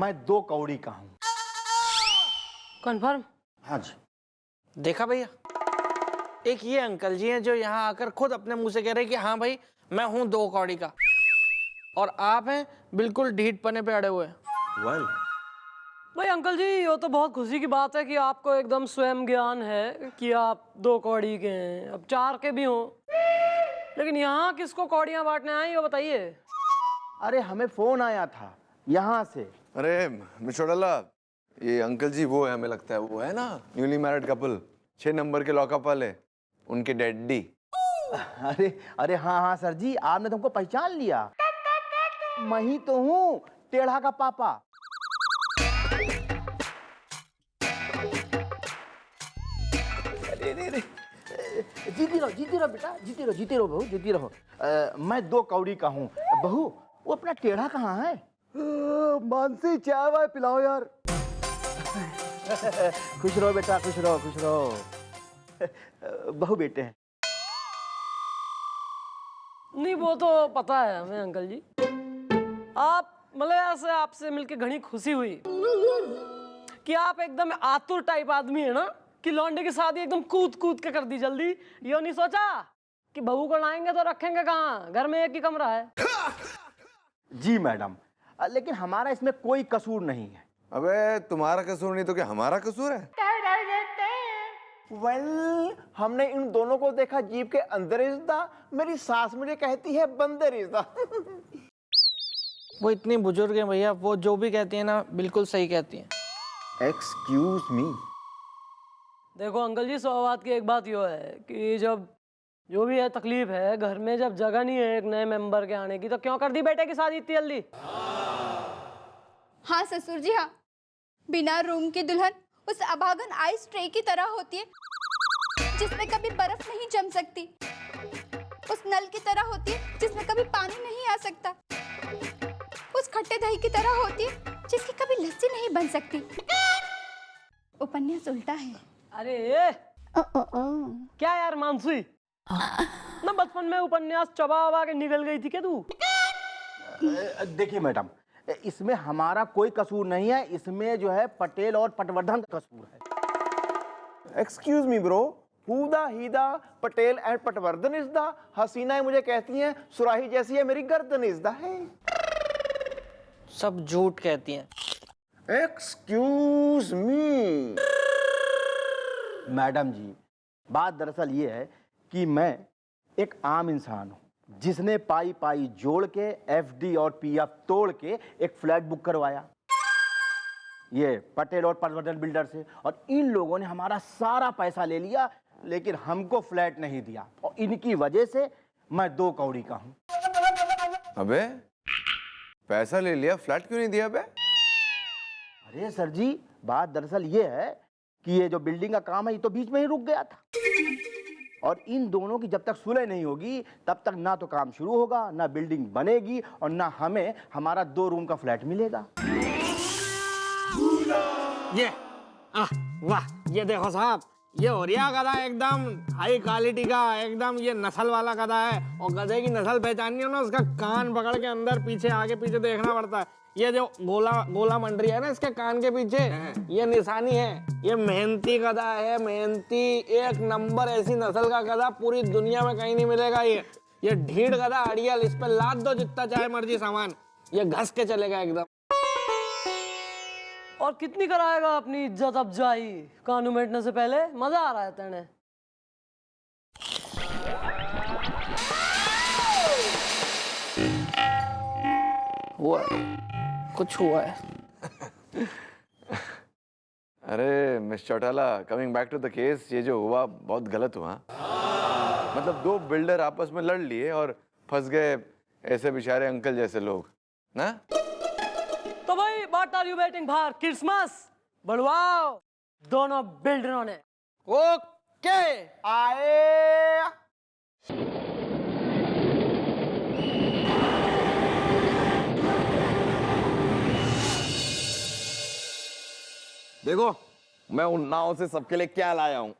मैं 2 कौड़ी का हूँ। कन्फर्म? हाँ जी। देखा भैया, एक ये अंकल जी हैं जो यहाँ आकर खुद अपने मुंह से कह रहे हैं कि हाँ भाई मैं हूँ 2 कौड़ी का, और आप हैं बिल्कुल ढीठ पने पे अड़े हुए। वेल भाई अंकल जी, ये तो बहुत खुशी की बात है कि आपको एकदम स्वयं ज्ञान है कि आप 2 कौड़ी के हैं, अब 4 के भी हों, लेकिन यहाँ किसको कौड़ियाँ बांटने आए ये बताइए। अरे हमें फोन आया था यहाँ से। अरे मिस्टर डल्ला, ये अंकल जी वो है, हमें लगता है वो है ना न्यूली मैरिड कपल, 6 नंबर के लॉकअप वाले, उनके डैडी। अरे अरे हाँ हाँ सर जी, आपने तुमको पहचान लिया। मैं ही तो हूँ टेढ़ा का पापा। अरे जीती रहो बेटा, जीती रहो बहू, जीती रहो। मैं 2 कौड़ी का हूँ। बहू, वो अपना टेढ़ा कहाँ है? मानसी, चाय वाय पिलाओ यार। खुश रहो बेटा, खुश रहो, खुश रहो। बहू बेटे हैं। नहीं, वो तो पता है हमें अंकल जी। आप मतलब ऐसे आपसे मिलके घनी खुशी हुई कि आप एकदम आतुर टाइप आदमी है ना, कि लौंडे की शादी एकदम कूद कूद के कर दी जल्दी। ये नहीं सोचा कि बहू को लाएंगे तो रखेंगे कहाँ, घर में एक ही कमरा है। जी मैडम, लेकिन हमारा इसमें कोई कसूर नहीं है। अबे तुम्हारा कसूर नहीं तो क्या हमारा कसूर है? हमने इन दोनों को देखा जीप के अंदर रिश्ता, मेरी सास मुझे कहती है बंदर रिश्ता। वो इतनी बुजुर्ग हैं भैया, वो जो भी कहती है ना बिल्कुल सही कहती हैं। Excuse me. देखो अंकल जी, सौवात की एक बात यो है कि जब जो भी है तकलीफ है घर में, जब जगह नहीं है एक नए मेंबर के आने की, तो क्यों कर दी बेटे की शादी इतनी जल्दी? हाँ ससुर जी, हाँ। बिना रूम की दुल्हन उस अभागन आइस ट्रे की तरह होती है जिसमें कभी बर्फ नहीं जम सकती, उस नल की तरह होती है जिसमें कभी पानी नहीं आ सकता, उस खट्टे दही की तरह होती है जिसकी कभी लस्सी नहीं बन सकती। उपन्यास उल्टा है। अरे क्या यार मानसी, ना बचपन में उपन्यास चबा वबा के निकल गई थी क्या तू? देखिए मैडम, इसमें हमारा कोई कसूर नहीं है, इसमें जो है पटेल और पटवर्धन का कसूर है। एक्सक्यूज मी ब्रो, हुदा हीदा Patel and Patwardhan is the. हसीना मुझे कहती हैं सुराही जैसी है मेरी गर्दन इज द है। सब झूठ कहती हैं। एक्सक्यूज मी मैडम जी, बात दरअसल ये है कि मैं एक आम इंसान हूँ जिसने पाई पाई जोड़ के एफडी और पीएफ तोड़ के एक फ्लैट बुक करवाया, ये पटेल और पटवर्धन बिल्डर से, और इन लोगों ने हमारा सारा पैसा ले लिया लेकिन हमको फ्लैट नहीं दिया, और इनकी वजह से मैं 2 कौड़ी का हूँ। अबे पैसा ले लिया, फ्लैट क्यों नहीं दिया बे? अरे सर जी, बात दरअसल ये है कि ये जो बिल्डिंग का काम है ये तो बीच में ही रुक गया था, और इन दोनों की जब तक सुलह नहीं होगी तब तक ना तो काम शुरू होगा, ना बिल्डिंग बनेगी, और ना हमें हमारा 2 रूम का फ्लैट मिलेगा। ये वाह, ये देखो साहब, ये ओरिया गधा एकदम हाई क्वालिटी का, एकदम ये नस्ल वाला गधा है, और गधे की नस्ल पहचाननी हो ना, उसका कान पकड़ के अंदर पीछे आगे पीछे देखना पड़ता है। ये जो गोला मंडरी है ना इसके कान के पीछे, ये निशानी है। ये मेहनती गधा है, मेहनती, एक नंबर ऐसी नस्ल का गधा पूरी दुनिया में कहीं नहीं मिलेगा। ये ढीठ गधा अड़ियल, इस पे लाद दो जितना चाहे मर्जी सामान, ये घस के चलेगा एकदम। और कितनी कराएगा अपनी इज्जत अफजाई कानू बैठने से पहले? मजा आ रहा है तेने। हुआ है, कुछ हुआ है। अरे miss Chautala, coming back to the case, ये जो हुआ बहुत गलत हुआ। मतलब 2 बिल्डर आपस में लड़ लिए और फंस गए ऐसे बेचारे अंकल जैसे लोग ना। तो भाई what are you waiting for? Christmas बढ़वाओ दोनों बिल्डरों ने। ओके, आए देखो मैं उन नाव से सबके लिए क्या लाया हूँ।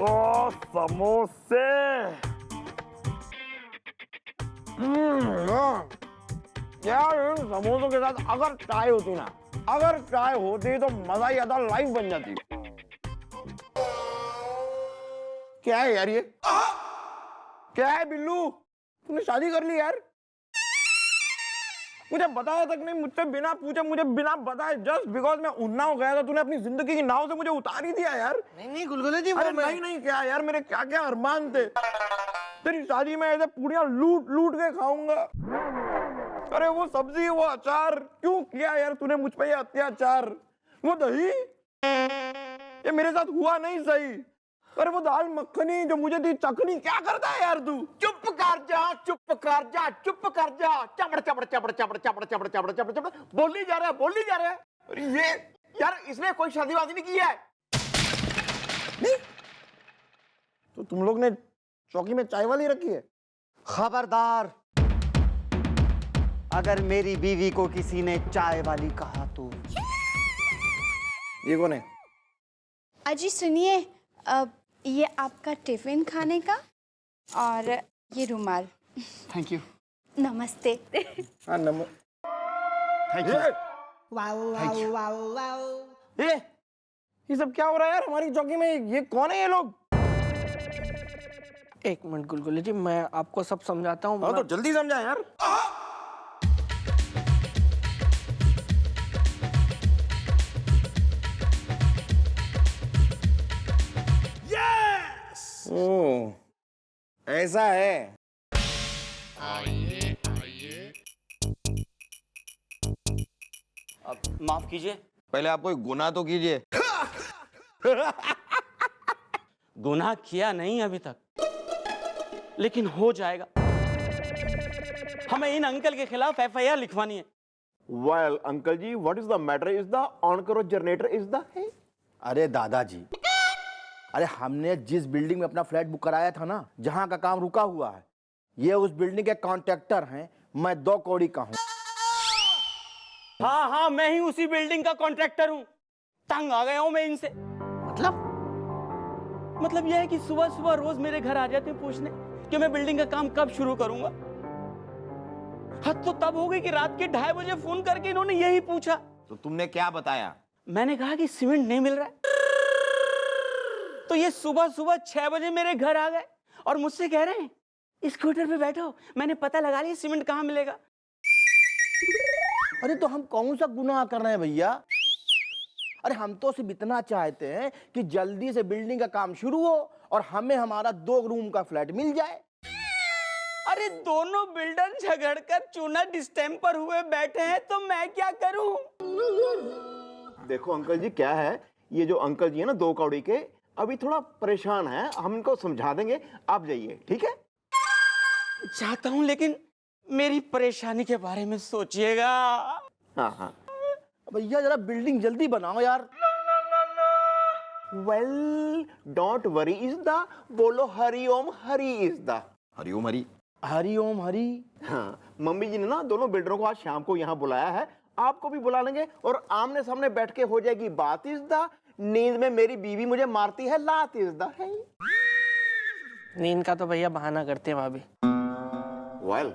ओ समोसे, यार इन समोसों के साथ अगर चाय होती ना, अगर चाय होती तो मजा ही आता, लाइफ बन जाती। क्या है यार ये? क्या है बिल्लू? तूने शादी कर ली यार? मुझे बताया तक नहीं, मुझसे बिना पूछे, मुझे बिना बताए, जस्ट बिकॉज मैं उन्नाव गया था, तूने अपनी जिंदगी की नाव से मुझे उतार ही दिया यार। नहीं गुलगुले जी, अरे नहीं क्या यार, मेरे क्या क्या अरमान थे। तेरी शादी में ऐसे पूड़ियां लूट लूट के खाऊंगा। अरे वो सब्जी, वो अचार, क्यों किया यार तूने मुझ पे ये अत्याचार? वो दही, ये मेरे साथ हुआ नहीं सही। अरे वो दाल मखनी जो मुझे दी चखनी, क्या करता है यार तू? चुप कर जा, चुप कर जा, चुप कर जा। चबड़ चबड़ चबड़ चबड़ चबड़ चबड़ चबड़ चबड़ चबड़ बोली जा रहा है, बोली जा रहा है। अरे ये यार, इसने कोई शादी वादी नहीं की है। नहीं तो तुम लोग ने चौकी में चाय वाली रखी है? खबरदार, अगर मेरी बीवी को किसी ने चाय वाली कहा तो। ये कौन है? अजी सुनिए, ये आपका टिफिन खाने का और ये रुमाल। Thank you. नमस्ते। हाँ नमो। Thank you. ये सब क्या हो रहा है यार हमारी चौकी में? ये कौन है ये लोग? एक मिनट गुलगुले जी, मैं आपको सब समझाता हूँ। हाँ तो जल्दी समझा यार। ओह, ऐसा है। माफ कीजिए। पहले आप कोई गुनाह तो कीजिए। गुनाह किया नहीं अभी तक, लेकिन हो जाएगा। हमें इन अंकल के खिलाफ FIR लिखवानी है। Well uncle ji, what is the matter? Is the on करो जनरेटर इज द है। अरे दादाजी, अरे हमने जिस बिल्डिंग में अपना फ्लैट बुक कराया था ना, जहां का काम रुका हुआ है, ये उस बिल्डिंग के कॉन्ट्रैक्टर हैं। मैं 2 कौड़ी का हूं। हाँ, मैं ही उसी बिल्डिंग का कॉन्ट्रैक्टर हूँ। तंग आ गया हूँ मैं इनसे। मतलब यह है कि सुबह सुबह रोज मेरे घर आ जाते हैं पूछने कि मैं बिल्डिंग का काम कब शुरू करूंगा। हद तो तब हो गई कि रात के 2:30 बजे फोन करके इन्होंने यही पूछा। तो तुमने क्या बताया? मैंने कहा कि सीमेंट नहीं मिल रहा है। तो ये सुबह सुबह 6 बजे मेरे घर आ गए और मुझसे कह रहे हैं स्कूटर पे बैठो, मैंने पता लगा लिया सीमेंट कहाँ मिलेगा। अरे तो हम कौन सा गुनाह कर रहे हैं भैया? अरे हम तो सिर्फ इतना चाहते हैं कि जल्दी से बिल्डिंग का काम शुरू हो और हमें हमारा 2 रूम का फ्लैट मिल जाए। अरे दोनों बिल्डर झगड़कर चूना डिस्टेम्पर हुए बैठे हैं, तो मैं क्या करूं? देखो अंकल जी, क्या है, ये जो अंकल जी है ना 2 कौड़ी के, अभी थोड़ा परेशान है। हम इनको समझा देंगे, आप जाइए, ठीक है? चाहता हूं, लेकिन मेरी परेशानी के बारे में सोचिएगा। हाँ भैया, जरा बिल्डिंग जल्दी बनाओ यार। Well don't worry is the, बोलो हरिओम हरि इज द। हरिओम हरि। हरिओम हरि। हाँ, मम्मी जी ने ना दोनों बिल्डरों को आज शाम को यहाँ बुलाया है। आपको भी बुला लेंगे और आमने सामने बैठ के हो जाएगी बात इज द। नींद में मेरी बीवी मुझे मारती है लात इज द है। नींद का तो भैया बहाना करते हैं भाभी। Well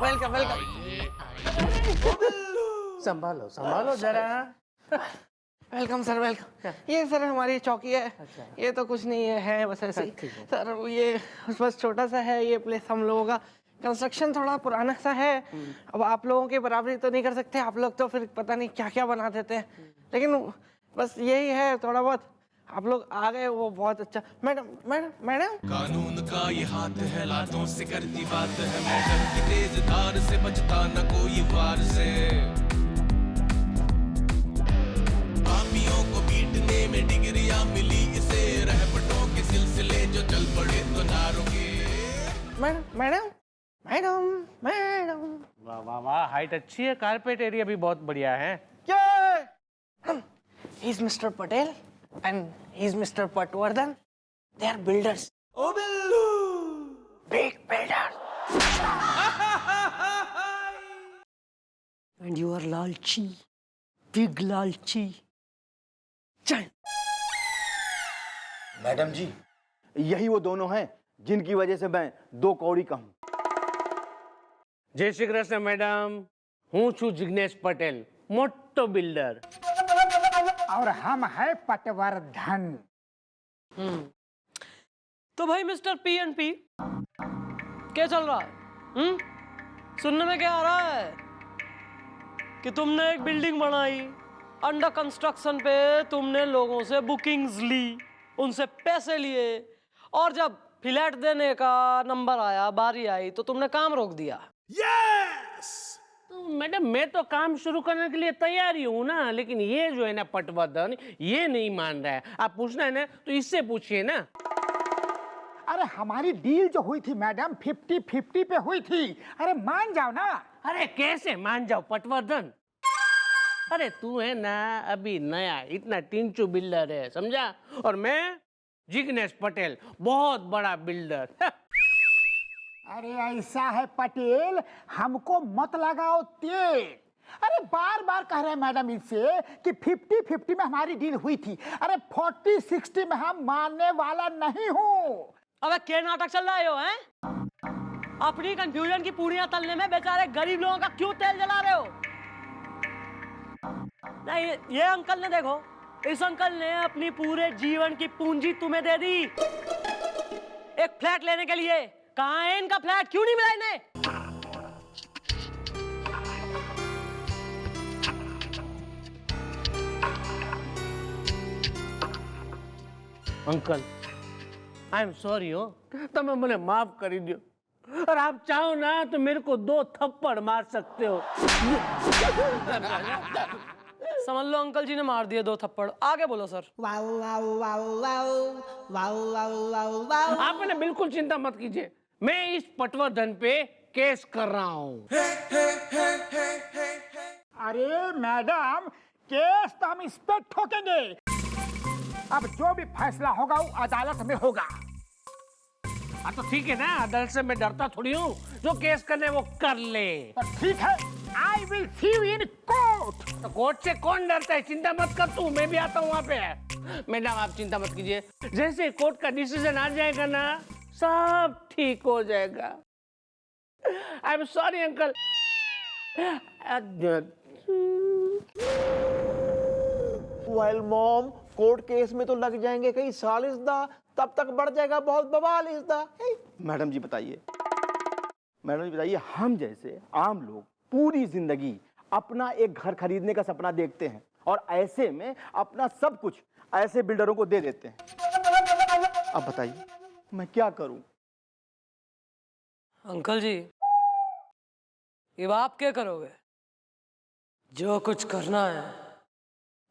welcome welcome. संभालो संभालो जरा। Welcome sir, welcome. ये सर हमारी चौकी है। ये तो कुछ नहीं है बस ऐसे ही सर। ये बस छोटा सा है ये प्लेस। हम लोगों का कंस्ट्रक्शन थोड़ा पुराना सा है। अब आप लोगों की बराबरी तो नहीं कर सकते। आप लोग तो फिर पता नहीं क्या क्या बना देते हैं, लेकिन बस यही है थोड़ा बहुत। आप लोग आ गए वो बहुत अच्छा। मैडम मैडम मैडम, कानून का ये हाथ है, लातों से करती बात है, मैडम की तेज धार से बचता न कोई वार से। पापियों को पीटने में डिग्रियां मिली इसे, रहपटों के सिलसिले जो चल पड़े तो ना रुके। Madam madam madam madam. वाह वाह वाह, हाइट अच्छी है, कारपेट एरिया भी बहुत बढ़िया है। He is Mr. Patel and he is Mr. Patwardhan. They are builders. Oh, Billu! Big builders. And you are Lalchi. Big Lalchi. Chal. Madam ji, यही वो दोनों हैं जिनकी वजह से मैं 2 कौड़ी का हूं। जय श्री कृष्ण मैडम, हूँ छू जिग्नेश पटेल, मोटो बिल्डर। और हम है पटवर्धन। तो भाई मिस्टर P&P, क्या चल रहा है? सुनने में क्या आ रहा है कि तुमने एक बिल्डिंग बनाई, अंडर कंस्ट्रक्शन पे तुमने लोगों से बुकिंग्स ली, उनसे पैसे लिए, और जब फ्लैट देने का नंबर आया, बारी आई, तो तुमने काम रोक दिया। तो मैडम मैं तो काम शुरू करने के लिए तैयार ही हूँ ना, लेकिन ये जो है ना पटवर्धन, ये नहीं मान रहा है। आप पूछना है ना तो इससे पूछिए ना। अरे हमारी डील जो हुई थी मैडम 50-50 पे हुई थी। अरे मान जाओ ना। अरे कैसे मान जाओ पटवर्धन? अरे तू है ना अभी नया, इतना टिंचू बिल्डर है, समझा? और मैं जिग्नेश पटेल, बहुत बड़ा बिल्डर। अरे ऐसा है पटेल, हमको मत लगाओ तेल। अरे बार बार कह रहे हैं मैडम इनसे कि 50-50 में हमारी डील हुई थी। अरे 40-60 में हम मानने वाला नहीं हूँ। अबे क्या नाटक चल रहा है यो, हैं? अपनी कंफ्यूजन की पूड़ियां तलने में बेचारे गरीब लोगों का क्यों तेल जला रहे हो? नहीं, ये अंकल ने देखो, इस अंकल ने अपनी पूरे जीवन की पूंजी तुम्हें दे दी एक फ्लैट लेने के लिए। कहाँ है इनका फ्लैट? क्यों नहीं मिला इन्हें? अंकल आई एम सॉरी हो, તમે મને માફ કરી દો, और आप चाहो ना तो मेरे को 2 थप्पड़ मार सकते हो। समझ लो अंकल जी ने मार दिए 2 थप्पड़। आगे बोलो सर। आप ना बिल्कुल चिंता मत कीजिए, मैं इस पटवर्धन पे केस कर रहा हूँ। अरे मैडम, केस तो हम इस पे ठोकेंगे। अब जो भी फैसला होगा वो अदालत में होगा। हाँ तो ठीक है ना, अदालत से मैं डरता थोड़ी हूँ, जो केस करने वो कर ले। तो ठीक है, I will see you in court. तो कोर्ट से कौन डरता है? चिंता मत कर तू, मैं भी आता हूँ वहाँ पे। मैडम आप चिंता मत कीजिए, जैसे कोर्ट का डिसीजन आ जाएगा ना सब ठीक हो जाएगा। I am sorry uncle. Well mom, court case में तो लग जाएंगे कई साल इसदा, तब तक बढ़ जाएगा बहुत बवाल इसदा। मैडम जी बताइए, मैडम जी बताइए, हम जैसे आम लोग पूरी जिंदगी अपना एक घर खरीदने का सपना देखते हैं और ऐसे में अपना सब कुछ ऐसे बिल्डरों को दे देते हैं। अब बताइए मैं क्या करूं? अंकल जी, अब आप क्या करोगे? जो कुछ करना है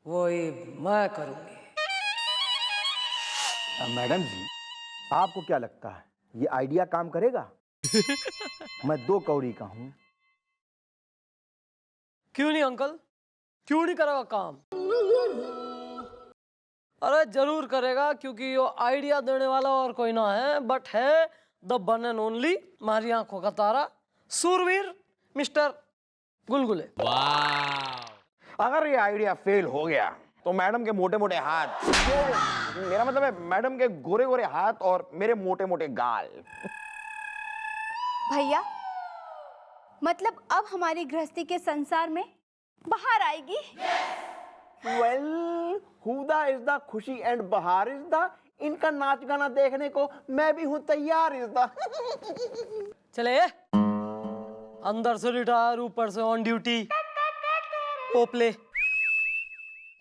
वो ही मैं करूंगी। मैडम जी, आपको क्या लगता है ये आइडिया काम करेगा? मैं 2 कौड़ी का हूं। क्यों नहीं अंकल, क्यों नहीं करेगा काम? अरे जरूर करेगा, क्योंकि ये आइडिया देने वाला और कोई ना है बट है द वन एंड ओनली, हमारी आंखों का तारा, सूरवीर मिस्टर गुलगुले। अगर ये आइडिया फेल हो गया तो मैडम के मोटे मोटे हाथ, मेरा मतलब है मैडम के गोरे गोरे हाथ और मेरे मोटे मोटे गाल। भैया, मतलब अब हमारी गृहस्थी के संसार में बाहर आएगी। वेल, हुदा इज द खुशी एंड बहार इज द, इनका नाच गाना देखने को मैं भी हूं तैयार इज द। चले, अंदर से रिटायर, ऊपर से ऑन ड्यूटी। ओपले।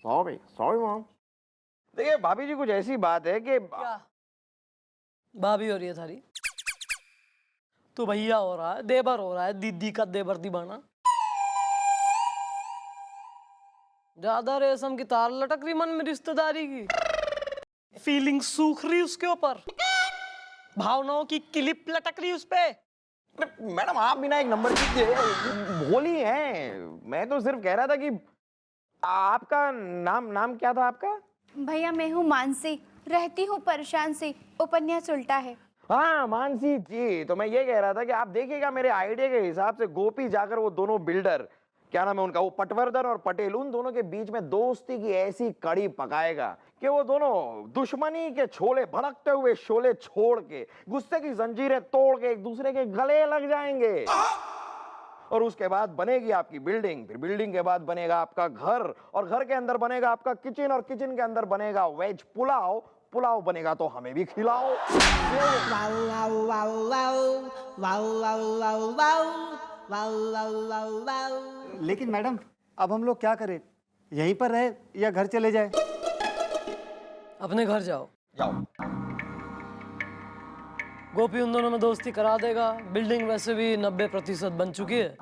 Sorry mom. देखिए भाभी जी, कुछ ऐसी बात है कि क्या भाभी हो रही है थारी? तू भैया हो रहा है, देवर हो रहा है, दीदी का देवर दीवाना। ज्यादा रेशम की तार लटक रही मन में रिश्तेदारी की, फीलिंग सूख रही उसके ऊपर, भावनाओं की क्लिप लटक रही उस पे। मैडम आप बिना एक नंबर की भोली हैं। मैं तो सिर्फ कह रहा था कि आपका नाम क्या था आपका? भैया मैं हूँ मानसी, रहती हूँ परेशान सी, उपन्यास उल्टा है। हाँ मानसी जी, तो मैं ये कह रहा था कि आप देखिएगा मेरे आइडिया के हिसाब से गोपी जाकर वो दोनों बिल्डर क्या नाम है उनका, वो पटवर्धन और पटेल, उन दोनों के बीच में दोस्ती की ऐसी कड़ी पकाएगा कि वो दोनों दुश्मनी के छोले, भड़कते हुए शोले छोड़ के, गुस्से की जंजीरें तोड़ के एक दूसरे के गले लग जाएंगे। और उसके बाद बनेगी आपकी बिल्डिंग, फिर बिल्डिंग के बाद बनेगा आपका घर, और घर के अंदर बनेगा आपका किचन, और किचन के अंदर बनेगा वेज पुलाव, पुलाव बनेगा तो हमें भी खिलाओ। लेकिन मैडम अब हम लोग क्या करें, यहीं पर रहे या घर चले जाए? अपने घर जाओ। जाओ। गोपी उन दोनों में दोस्ती करा देगा। बिल्डिंग वैसे भी 90% बन चुकी है।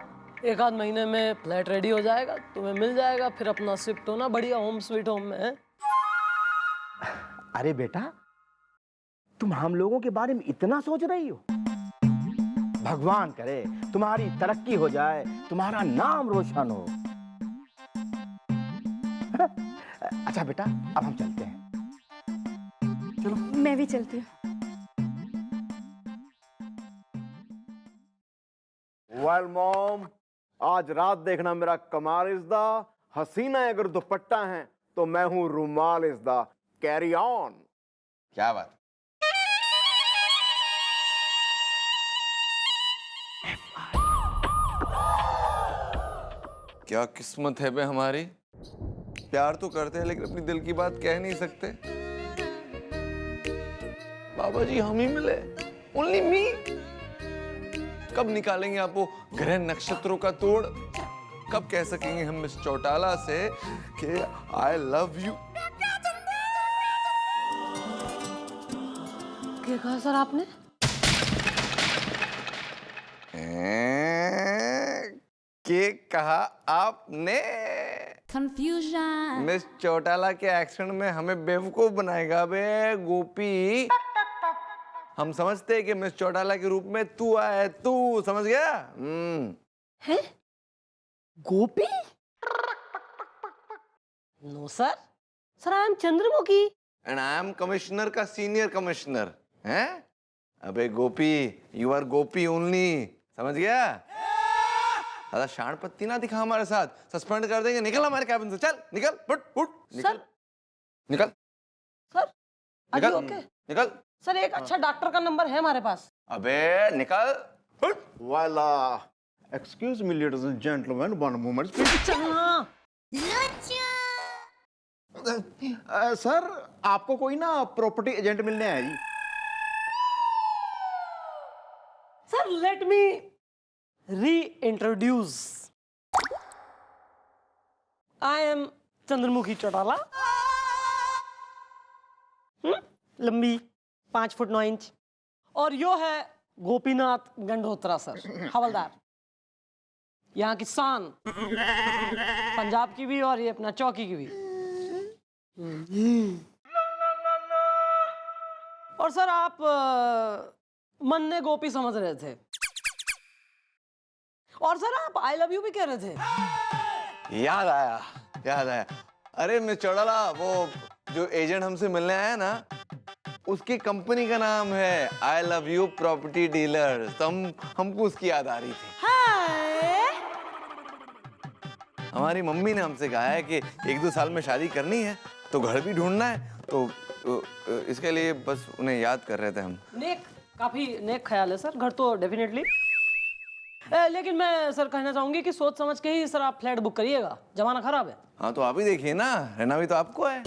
एक आध महीने में फ्लैट रेडी हो जाएगा, तुम्हें मिल जाएगा, फिर अपना शिफ्ट होना बढ़िया होम स्वीट होम में है। अरे बेटा, तुम हम लोगों के बारे में इतना सोच रही हो? भगवान करे तुम्हारी तरक्की हो जाए, तुम्हारा नाम रोशन हो। अच्छा बेटा, अब हम चलते हैं। चलो मैं भी चलती हूँ। वेल मॉम, आज रात देखना मेरा कमाल इज द हसीना, अगर दुपट्टा है तो मैं हूं रुमाल इज द कैरी ऑन। क्या बात। क्या किस्मत है बे हमारी, प्यार तो करते हैं लेकिन अपनी दिल की बात कह नहीं सकते। बाबा जी हम ही मिले, ओनली मी। कब निकालेंगे आप वो ग्रह नक्षत्रों का तोड़, कब कह सकेंगे हम मिस चौटाला से कि आई लव यू। क्या कहा सर आपने? के कहा आपने? Confusion. मिस चौटाला के एक्शन में हमें बेवकूफ बनाएगा बे गोपी। हम समझते हैं कि मिस चौटाला के रूप में तू आया, तू समझ गया? है Gopi? No sir, sir I am Chandramukhi. And I am commissioner का सीनियर कमिश्नर हैं। अबे Gopi, you are Gopi only, समझ गया? दादा शान पत्ती ना दिखा हमारे साथ, सस्पेंड कर देंगे। निकल हमारे कैबिन से, चल निकल, फुट फुट निकल, निकल सर निकल, ओके? निकल। सर एक अच्छा डॉक्टर का नंबर है हमारे पास। अबे निकल, फुट। वाला excuse me ladies and gentleman, one moment please. चलना। सर आपको कोई ना प्रॉपर्टी एजेंट मिलने आया जी। Sir let me reintroduce. I am Chandramukhi Chautala. लंबी 5 फुट 9 इंच। और यो है गोपीनाथ गंडोत्रा सर, हवलदार, यहाँ की शान, पंजाब की भी और ये अपना चौकी की भी। और सर आप मन्ने गोपी समझ रहे थे, और सर आप आई लव यू भी कह रहे थे। याद आया, याद आया। अरे मिस चौटाला, वो जो एजेंट हमसे मिलने आया ना, उसकी कंपनी का नाम है I love you property dealer. तो हमको उसकी याद आ रही थी। हमारी मम्मी ने हमसे कहा है कि 1-2 साल में शादी करनी है, तो घर भी ढूंढना है, तो इसके लिए बस उन्हें याद कर रहे थे हम। नेक, काफी नेक ख्याल है सर, घर तो डेफिनेटली। लेकिन मैं सर कहना चाहूंगी कि सोच समझ के ही सर आप फ्लैट बुक करिएगा, जमाना खराब है। हाँ तो आप ही देखिए ना, रहना भी तो आपको है।